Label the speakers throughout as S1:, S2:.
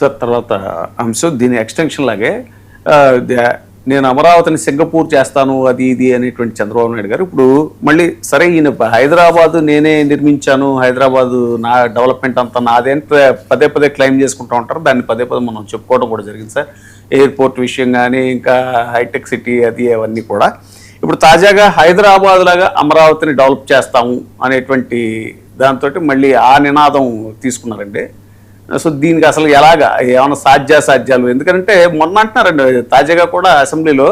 S1: Sir తర్వాత అంశం దీని ఎక్స్టెన్షన్ లాగే నేను అమరావతిని సింగపూర్ చేస్తాను అది ఇది అనేటువంటి చంద్రబాబు నాయుడు గారు ఇప్పుడు మళ్ళీ సరే ఈయన హైదరాబాదు నేనే నిర్మించాను, హైదరాబాదు నా డెవలప్మెంట్ అంతా నాదే అని పదే పదే క్లెయిమ్ చేసుకుంటూ ఉంటారు. దాన్ని పదే పదే మనం చెప్పుకోవడం కూడా జరిగింది సార్. ఎయిర్పోర్ట్ విషయం కానీ ఇంకా హైటెక్ సిటీ అది అవన్నీ కూడా. ఇప్పుడు తాజాగా హైదరాబాద్ లాగా అమరావతిని డెవలప్ చేస్తాము అనేటువంటి దాంతో మళ్ళీ ఆ నినాదం తీసుకున్నారండి. సో దీనికి అసలు ఎలాగా ఏమైనా సాధ్యాలు, ఎందుకంటే మొన్న అంటున్నారండి తాజాగా కూడా అసెంబ్లీలో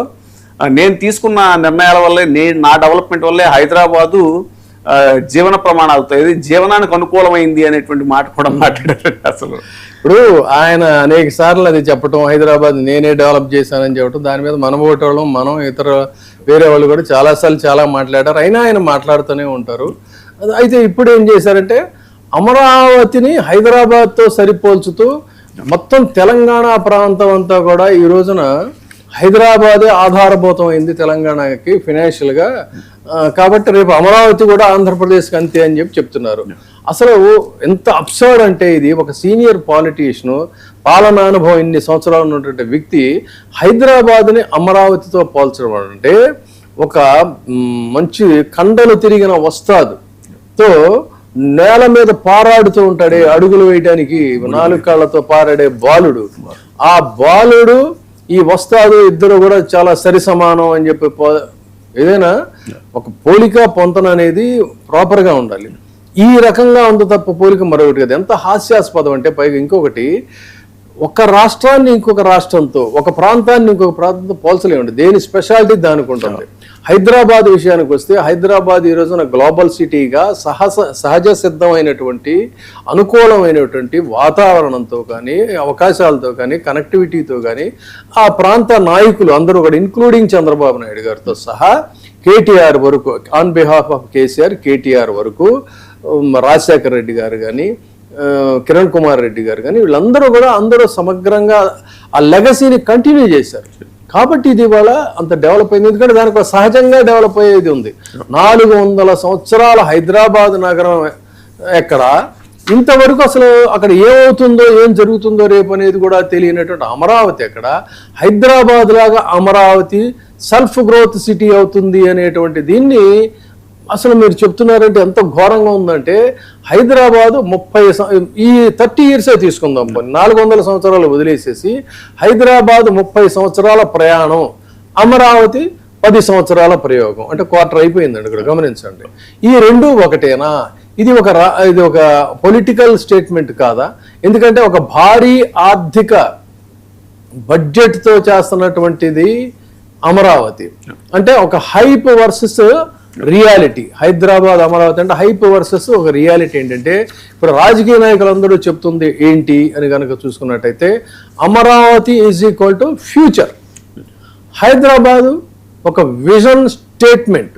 S1: నేను తీసుకున్న నిర్ణయాల వల్లే నా డెవలప్మెంట్ వల్లే హైదరాబాదు జీవన ప్రమాణాలతో ఇది జీవనానికి అనుకూలమైంది అనేటువంటి మాట కూడా మాట్లాడారండి. అసలు
S2: ఇప్పుడు ఆయన అనేక సార్లు అది చెప్పటం, హైదరాబాద్ నేనే డెవలప్ చేశానని చెప్పటం, దాని మీద మన ఓటోళ్ళం మనం ఇతర వేరే వాళ్ళు కూడా చాలాసార్లు చాలా మాట్లాడారు. అయినా ఆయన మాట్లాడుతూనే ఉంటారు. అయితే ఇప్పుడు ఏం చేశారంటే అమరావతిని హైదరాబాద్తో సరిపోల్చుతూ మొత్తం తెలంగాణ ప్రాంతం అంతా కూడా ఈ రోజున హైదరాబాదే ఆధారభూతం అయింది తెలంగాణకి ఫినాన్షియల్గా. కాబట్టి రేపు అమరావతి కూడా ఆంధ్రప్రదేశ్కి అంతే అని చెప్తున్నారు. అసలు ఎంత అబ్సర్డ్ అంటే ఇది ఒక సీనియర్ పాలిటీషియన్ పాలనానుభవం ఇన్ని సంవత్సరాలు ఉన్నటువంటి వ్యక్తి హైదరాబాద్ని అమరావతితో పోల్చడం అంటే ఒక మంచి కండలు తిరిగిన వస్తాదుతో నేల మీద పారాడుతూ ఉంటాడే, అడుగులు వేయడానికి 4 కాళ్లతో పారాడే బాలుడు, ఆ బాలుడు ఈ వస్తాదు ఇద్దరు కూడా చాలా సరి సమానం అని చెప్పి ఏదైనా ఒక పోలిక పొంతన అనేది ప్రాపర్గా ఉండాలి. ఈ రకంగా ఉంది తప్ప పోలిక మరొకటి కదా. ఎంత హాస్యాస్పదం అంటే పైగా ఇంకొకటి, ఒక రాష్ట్రాన్ని ఇంకొక రాష్ట్రంతో, ఒక ప్రాంతాన్ని ఇంకొక ప్రాంతంతో పోల్చలేమండి. దేని స్పెషాలిటీ దానికి ఉంటుంది. హైదరాబాద్ విషయానికి వస్తే హైదరాబాద్ ఈ రోజున గ్లోబల్ సిటీగా సహజ సిద్ధమైనటువంటి అనుకూలమైనటువంటి వాతావరణంతో కానీ అవకాశాలతో కానీ కనెక్టివిటీతో కానీ ఆ ప్రాంత నాయకులు అందరూ కూడా ఇంక్లూడింగ్ చంద్రబాబు నాయుడు గారితో సహా కేటీఆర్ వరకు, on behalf of KCR KTR వరకు, రాజశేఖర రెడ్డి గారు కానీ కిరణ్ కుమార్ రెడ్డి గారు కానీ వీళ్ళందరూ కూడా అందరూ సమగ్రంగా ఆ లెగసీని కంటిన్యూ చేశారు. కాబట్టి ఇది ఇవాళ అంత డెవలప్ అయింది. ఎందుకంటే దానికి సహజంగా డెవలప్ అయ్యేది ఉంది. 400 సంవత్సరాల హైదరాబాద్ నగరం ఎక్కడ, ఇంతవరకు అసలు అక్కడ ఏమవుతుందో ఏం జరుగుతుందో రేపు అనేది కూడా తెలియనటువంటి అమరావతి ఎక్కడ, హైదరాబాద్ లాగా అమరావతి సెల్ఫ్ గ్రోత్ సిటీ అవుతుంది అనేటువంటి దీన్ని అసలు మీరు చెప్తున్నారంటే ఎంత ఘోరంగా ఉందంటే హైదరాబాదు 30 ఇయర్సే తీసుకుందాం, 400 సంవత్సరాలు వదిలేసేసి హైదరాబాద్ 30 సంవత్సరాల ప్రయాణం, అమరావతి 10 సంవత్సరాల ప్రయోగం, అంటే క్వార్టర్ అయిపోయిందండి. ఇక్కడ గమనించండి, ఈ రెండు ఒకటేనా? ఇది ఒక పొలిటికల్ స్టేట్మెంట్ కాదా? ఎందుకంటే ఒక భారీ ఆర్థిక బడ్జెట్తో చేస్తున్నటువంటిది అమరావతి అంటే ఒక hype versus reality. Hyderabad Amaravati అంటే హైప్ వర్సెస్ ఒక రియాలిటీ. ఏంటంటే ఇప్పుడు రాజకీయ నాయకులందరూ చెప్తుంది ఏంటి అని కనుక చూసుకున్నట్టయితే Amaravati is equal to future, Hyderabad ఒక విజన్ స్టేట్మెంట్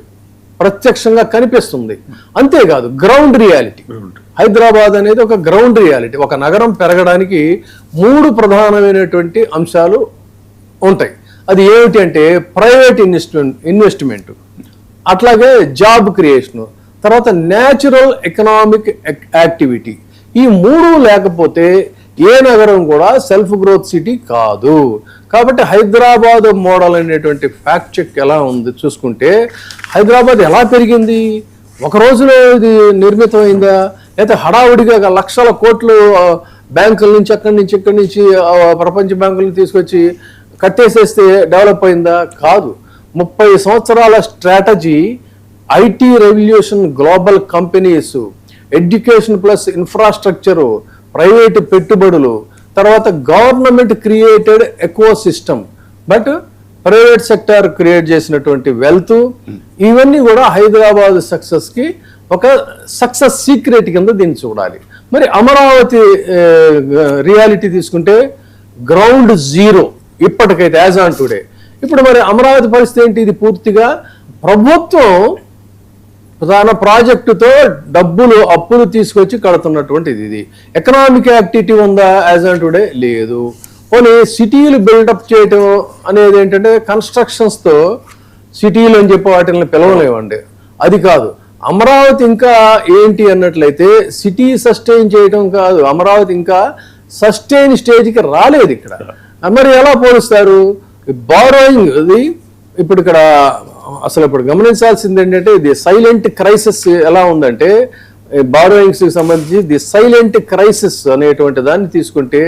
S2: ప్రత్యక్షంగా కనిపిస్తుంది. అంతేకాదు గ్రౌండ్ రియాలిటీ. హైదరాబాద్ అనేది ఒక గ్రౌండ్ రియాలిటీ. ఒక నగరం పెరగడానికి 3 ప్రధానమైనటువంటి అంశాలు ఉంటాయి. అది ఏమిటి అంటే ప్రైవేట్ ఇన్వెస్ట్మెంట్, అట్లాగే జాబ్ క్రియేషను, తర్వాత న్యాచురల్ ఎకనామిక్ యాక్టివిటీ. ఈ 3 లేకపోతే ఏ నగరం కూడా సెల్ఫ్ గ్రోత్ సిటీ కాదు. కాబట్టి హైదరాబాద్ మోడల్ అనేటువంటి ఫ్యాక్ట్ చెక్ ఎలా ఉంది చూసుకుంటే హైదరాబాద్ ఎలా పెరిగింది? ఒక రోజులో ఇది నిర్మితమైందా? లేకపోతే హడావుడిగా లక్షల కోట్లు బ్యాంకుల నుంచి ఇక్కడి నుంచి ప్రపంచ బ్యాంకులను తీసుకొచ్చి కట్టేసేస్తే డెవలప్ అయిందా? కాదు. 30 సంవత్సరాల strategy, IT revolution, global companies, education plus infrastructure, private పెట్టుబడులు, తర్వాత government created eco system but private sector create చేసినటువంటి వెల్త్, ఇవన్నీ కూడా హైదరాబాద్ సక్సెస్కి ఒక సక్సెస్ సీక్రెట్ కింద దీన్ని చూడాలి. మరి అమరావతి రియాలిటీ తీసుకుంటే గ్రౌండ్ జీరో ఇప్పటికైతే యాజ్ ఆన్ టుడే. ఇప్పుడు మరి అమరావతి పరిస్థితి ఏంటి? ఇది పూర్తిగా ప్రభుత్వం ప్రధాన ప్రాజెక్టుతో అప్పులు తీసుకొచ్చి కడుతున్నటువంటిది. ఇది ఎకనామిక్ యాక్టివిటీ ఉందా యాజ్ ఆన్ టుడే? లేదు. పోనీ సిటీలు బిల్డప్ చేయటం అనేది ఏంటంటే కన్స్ట్రక్షన్స్తో సిటీలు అని చెప్పి వాటిని పిలవలేమండి, అది కాదు. అమరావతి ఇంకా ఏంటి అన్నట్లయితే సిటీ సస్టైన్ చేయడం కాదు, అమరావతి ఇంకా సస్టైన్ స్టేజ్కి రాలేదు ఇక్కడ. మరి ఎలా పోలుస్తారు? బారోయింగ్ అది ఇప్పుడు ఇక్కడ అసలు ఇప్పుడు గమనించాల్సింది ఏంటంటే ఇది సైలెంట్ క్రైసిస్ ఎలా ఉందంటే, బారోయింగ్స్కి సంబంధించి ది సైలెంట్ క్రైసిస్ అనేటువంటి దాన్ని తీసుకుంటే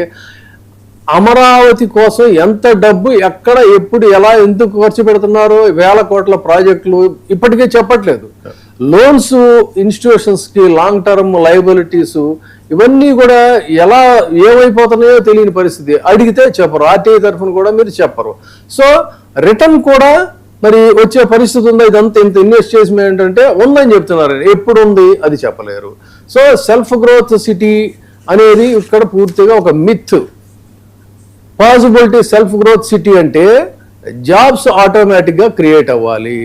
S2: అమరావతి కోసం ఎంత డబ్బు ఎక్కడ ఎప్పుడు ఎలా ఎందుకు ఖర్చు పెడుతున్నారో, 1000 కోట్ల ప్రాజెక్టులు ఇప్పటికే చెప్పట్లేదు. లోన్స్ ఇన్స్టిట్యూషన్స్కి లాంగ్ టర్మ్ లయబిలిటీస్ ఇవన్నీ కూడా ఎలా ఏమైపోతున్నాయో తెలియని పరిస్థితి. అడిగితే చెప్పరు, ఆర్టీఐ తరఫున కూడా మీరు చెప్పరు. సో రిటర్న్ కూడా మరి వచ్చే పరిస్థితి ఉందా? ఇదంతా ఇంత ఇన్వెస్ట్ చేసి ఏంటంటే ఉందని చెప్తున్నారు, ఎప్పుడు ఉంది అది చెప్పలేరు. సో సెల్ఫ్ గ్రోత్ సిటీ అనేది ఇక్కడ పూర్తిగా ఒక myth. Possibility self growth city అంటే జాబ్స్ ఆటోమేటిక్గా క్రియేట్ అవ్వాలి,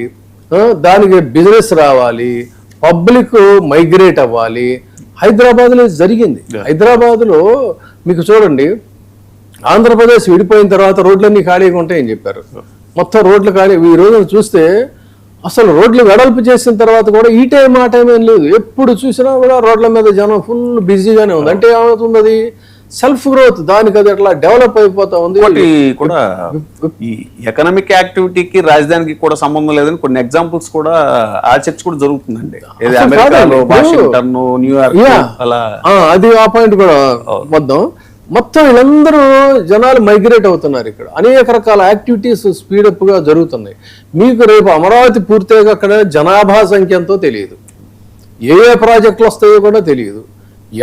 S2: దానికి బిజినెస్ రావాలి, పబ్లిక్ మైగ్రేట్ అవ్వాలి. హైదరాబాద్లో జరిగింది. హైదరాబాద్లో మీకు చూడండి, ఆంధ్రప్రదేశ్ విడిపోయిన తర్వాత రోడ్లన్నీ ఖాళీగా ఉంటాయని చెప్పారు. మొత్తం రోడ్లు ఖాళీ. ఈ రోజున చూస్తే అసలు రోడ్లు వెడల్పు చేసిన తర్వాత కూడా ఈ టైం ఆ టైం ఏం లేదు. ఎప్పుడు చూసినా కూడా రోడ్ల మీద జనం ఫుల్ బిజీగానే ఉంది. అంటే ఏమవుతుంది? అది సెల్ఫ్ గ్రోత్, దానికి అది అట్లా డెవలప్ అయిపోతా ఉంది.
S1: కూడా ఈ ఎకనామిక్ యాక్టివిటీకి రాజధానికి కూడా సంబంధం లేదని కొన్ని ఎగ్జాంపుల్స్ కూడా ఆ చర్చ కూడా జరుగుతుందండి. అమెరికాలో వాషింగ్టన్, న్యూయార్క్ అలా.
S2: అది ఆ పాయింట్ కూడా మొత్తం వీళ్ళందరూ జనాలు మైగ్రేట్ అవుతున్నారు. ఇక్కడ అనేక రకాల యాక్టివిటీస్ స్పీడప్ గా జరుగుతున్నాయి. మీకు రేపు అమరావతి పూర్తిగా అక్కడ జనాభా సంఖ్య ఎంతో తెలియదు, ఏ ప్రాజెక్టులు వస్తాయో కూడా తెలియదు,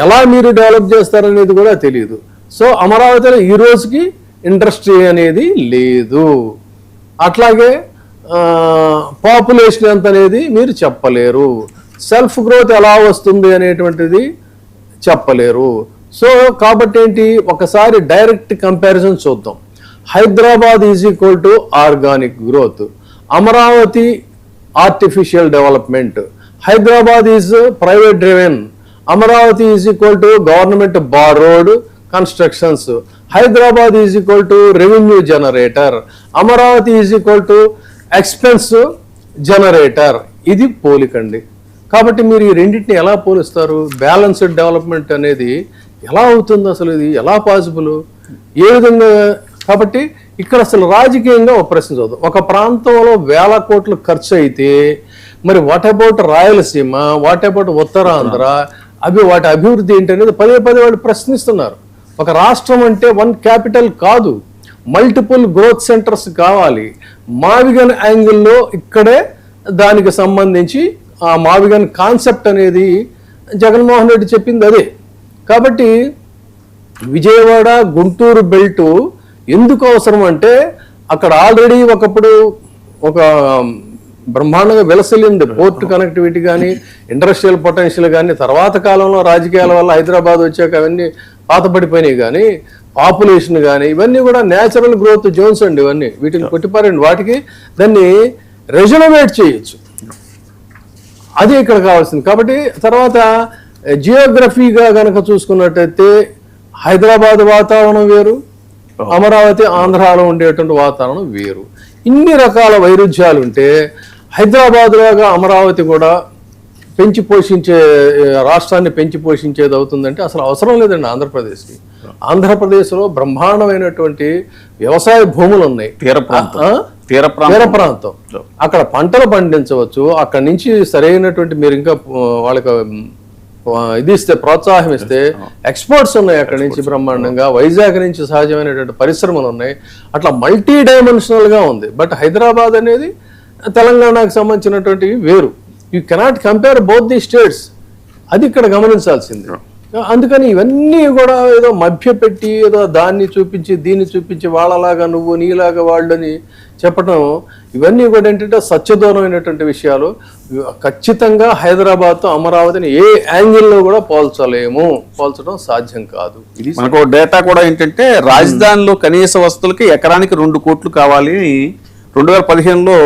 S2: ఎలా మీరు డెవలప్ చేస్తారనేది కూడా తెలియదు. సో అమరావతిలో ఈ రోజుకి ఇండస్ట్రీ అనేది లేదు. అట్లాగే పాపులేషన్ ఎంత అనేది మీరు చెప్పలేరు. సెల్ఫ్ గ్రోత్ ఎలా వస్తుంది అనేటువంటిది చెప్పలేరు. సో కాబట్టి ఏంటి, ఒకసారి డైరెక్ట్ కంపారిజన్ చూద్దాం. Hyderabad is equal to organic growth, Amaravati artificial development. Hyderabad is private driven, Amaravati is equal to government borrowed constructions. Hyderabad is equal to revenue generator, Amaravati is equal to expense generator. ఇది పోలికండి. కాబట్టి మీరు ఈ రెండింటిని ఎలా పోలుస్తారు? బ్యాలెన్స్డ్ డెవలప్మెంట్ అనేది ఎలా అవుతుంది? అసలు ఇది ఎలా పాసిబుల్? ఏ విధంగా? కాబట్టి ఇక్కడ అసలు రాజకీయంగా ఒక ప్రశ్న చూద్దాం. ఒక ప్రాంతంలో 1000 కోట్లు ఖర్చు అయితే మరి what about Rayalaseema, what about Uttarandhra, వాటి అభివృద్ధి ఏంటనేది పదే వాళ్ళు ప్రశ్నిస్తున్నారు. ఒక రాష్ట్రం అంటే వన్ క్యాపిటల్ కాదు, మల్టిపుల్ గ్రోత్ సెంటర్స్ కావాలి. మావిగన్ యాంగిల్లో ఇక్కడే దానికి సంబంధించి ఆ మావిగన్ కాన్సెప్ట్ అనేది జగన్మోహన్ రెడ్డి చెప్పింది అదే. కాబట్టి విజయవాడ గుంటూరు బెల్ట్ ఎందుకు అవసరం అంటే అక్కడ ఆల్రెడీ ఒకప్పుడు ఒక బ్రహ్మాండంగా వెలసిల్లింది పోర్ట్ కనెక్టివిటీ కానీ, ఇండస్ట్రియల్ పొటెన్షియల్ కానీ. తర్వాత కాలంలో రాజకీయాల వల్ల హైదరాబాద్ వచ్చాక అవన్నీ పాతపడిపోయినాయి. కానీ పాపులేషన్ కానీ ఇవన్నీ కూడా న్యాచురల్ గ్రోత్ జోన్స్ అండి. ఇవన్నీ వీటిని కొట్టిపారండి, వాటికి దాన్ని రెజనవేట్ చేయొచ్చు. అది ఇక్కడ కావాల్సింది. కాబట్టి తర్వాత జియోగ్రఫీగా కనుక చూసుకున్నట్టయితే హైదరాబాద్ వాతావరణం వేరు, అమరావతి ఆంధ్రాలో ఉండేటువంటి వాతావరణం వేరు. ఇన్ని రకాల వైరుధ్యాలు ఉంటే హైదరాబాద్ లాగా అమరావతి కూడా పెంచి పోషించే రాష్ట్రాన్ని పెంచి పోషించేది అవుతుందంటే అసలు అవసరం లేదండి ఆంధ్రప్రదేశ్కి. ఆంధ్రప్రదేశ్లో బ్రహ్మాండమైనటువంటి వ్యవసాయ భూములు ఉన్నాయి, తీర ప్రాంతం. అక్కడ పంటలు పండించవచ్చు. అక్కడి నుంచి సరైనటువంటి మీరు ఇంకా వాళ్ళకి ఇది ఇస్తే, ప్రోత్సాహం ఇస్తే ఎక్స్పోర్ట్స్ ఉన్నాయి అక్కడి నుంచి బ్రహ్మాండంగా. వైజాగ్ నుంచి సహజమైనటువంటి పరిశ్రమలు ఉన్నాయి. అట్లా మల్టీ డైమెన్షనల్గా ఉంది. బట్ హైదరాబాద్ అనేది తెలంగాణకు సంబంధించినటువంటివి వేరు. You cannot compare both the states. అది ఇక్కడ గమనించాల్సింది. అందుకని ఇవన్నీ కూడా ఏదో మభ్యపెట్టి ఏదో దాన్ని చూపించి దీన్ని చూపించి వాళ్ళలాగా నువ్వు నీలాగా వాళ్ళని చెప్పడం, ఇవన్నీ కూడా ఏంటంటే సత్యదూరమైనటువంటి విషయాలు. ఖచ్చితంగా హైదరాబాద్తో అమరావతిని ఏ యాంగిల్లో కూడా పోల్చడం సాధ్యం కాదు.
S1: ఇది మనకు డేటా కూడా ఏంటంటే రాజధానిలో కనీస వస్తువులకి ఎకరానికి 2 కోట్లు కావాలి. 2015లో